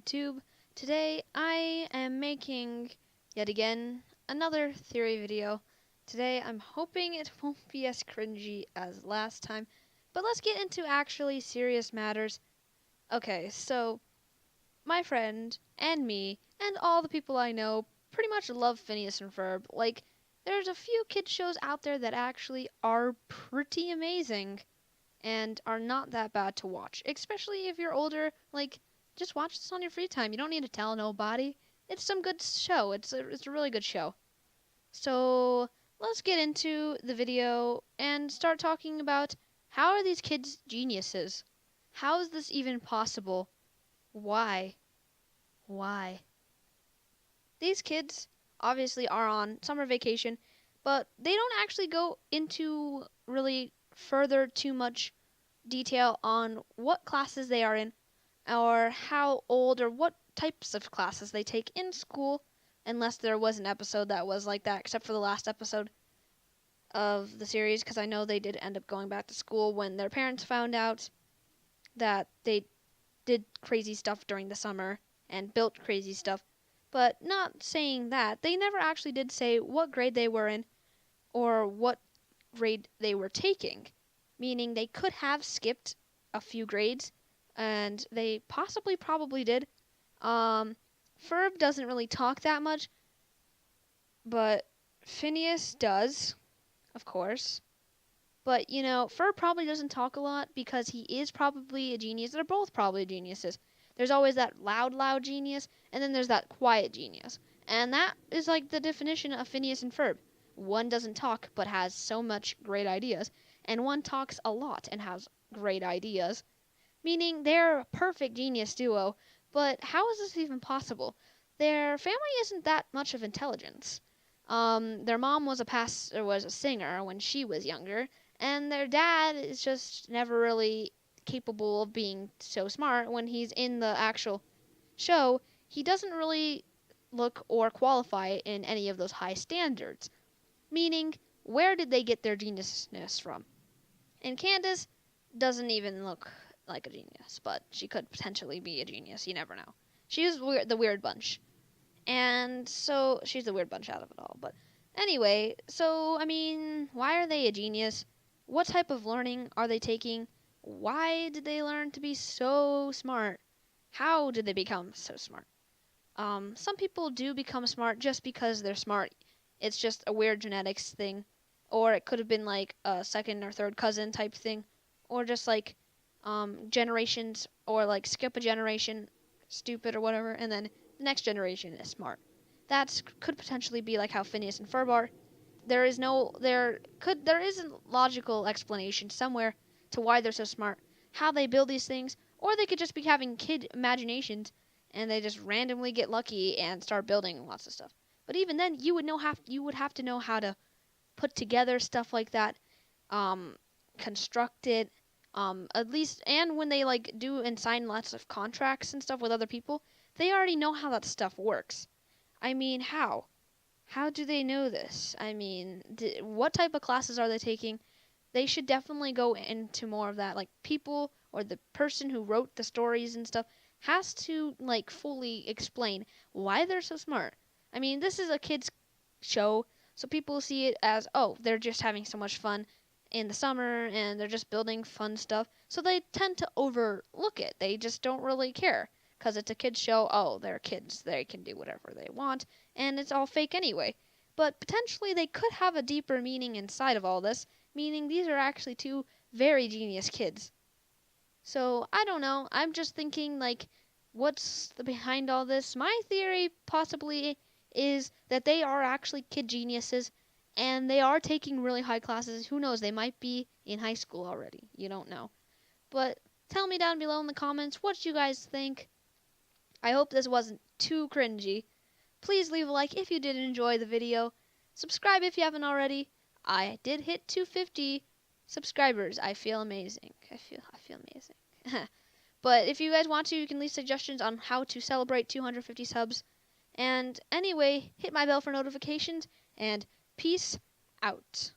YouTube. Today I am making, yet again, another theory video. Today I'm hoping it won't be as cringy as last time, but let's get into actually serious matters. Okay, so my friend and me and all the people I know pretty much love Phineas and Ferb. Like, there's a few kid shows out there that actually are pretty amazing and are not that bad to watch, especially if you're older. Like, just watch this on your free time. You don't need to tell nobody. It's some good show. It's a really good show. So let's get into the video and start talking about how are these kids geniuses? How is this even possible? Why? Why? These kids obviously are on summer vacation, but they don't actually go into really further too much detail on what classes they are in or how old or what types of classes they take in school, unless there was an episode that was like that, except for the last episode of the series, because I know they did end up going back to school when their parents found out that they did crazy stuff during the summer and built crazy stuff. But not saying that, they never actually did say what grade they were in or what grade they were taking, meaning they could have skipped a few grades, and they possibly probably did. Ferb doesn't really talk that much, but Phineas does, of course. But, Ferb probably doesn't talk a lot because he is probably a genius. They're both probably geniuses. There's always that loud genius, and then there's that quiet genius. And that is like the definition of Phineas and Ferb. One doesn't talk but has so much great ideas, and one talks a lot and has great ideas. Meaning they're a perfect genius duo, but how is this even possible? Their family isn't that much of intelligence. Their mom was a singer when she was younger, and their dad is just never really capable of being so smart. When he's in the actual show, he doesn't really look or qualify in any of those high standards. Meaning, where did they get their geniusness from? And Candace doesn't even look like a genius, but she could potentially be a genius. You never know. She's the weird bunch. And so she's the weird bunch out of it all. But anyway, so I mean, why are they a genius? What type of learning are they taking? Why did they learn to be so smart? How did they become so smart? Some people do become smart just because they're smart. It's just a weird genetics thing. Or it could have been like a second or third cousin type thing. Or just like generations, or like skip a generation, stupid or whatever, and then the next generation is smart. That could potentially be like how Phineas and Ferb are. There is a logical explanation somewhere to why they're so smart, how they build these things, or they could just be having kid imaginations and they just randomly get lucky and start building lots of stuff. But even then, you would have to know how to put together stuff like that, construct it, at least, and when they like do and sign lots of contracts and stuff with other people, they already know how that stuff works. I mean, how? How do they know this? I mean, what type of classes are they taking? They should definitely go into more of that. Like, people or the person who wrote the stories and stuff has to like fully explain why they're so smart. I mean, this is a kids show, so people see it as, oh, they're just having so much fun in the summer and they're just building fun stuff. So they tend to overlook it. They just don't really care because it's a kids show. Oh, they're kids. They can do whatever they want, and it's all fake anyway. But potentially they could have a deeper meaning inside of all this, meaning these are actually two very genius kids. So, I don't know. I'm just thinking, like, what's behind all this? My theory possibly is that they are actually kid geniuses and they are taking really high classes. Who knows? They might be in high school already. You don't know. But tell me down below in the comments what you guys think. I hope this wasn't too cringy. Please leave a like if you did enjoy the video. Subscribe if you haven't already. I did hit 250 subscribers. I feel amazing. I feel amazing. But if you guys want to, you can leave suggestions on how to celebrate 250 subs. And anyway, hit my bell for notifications, and peace out.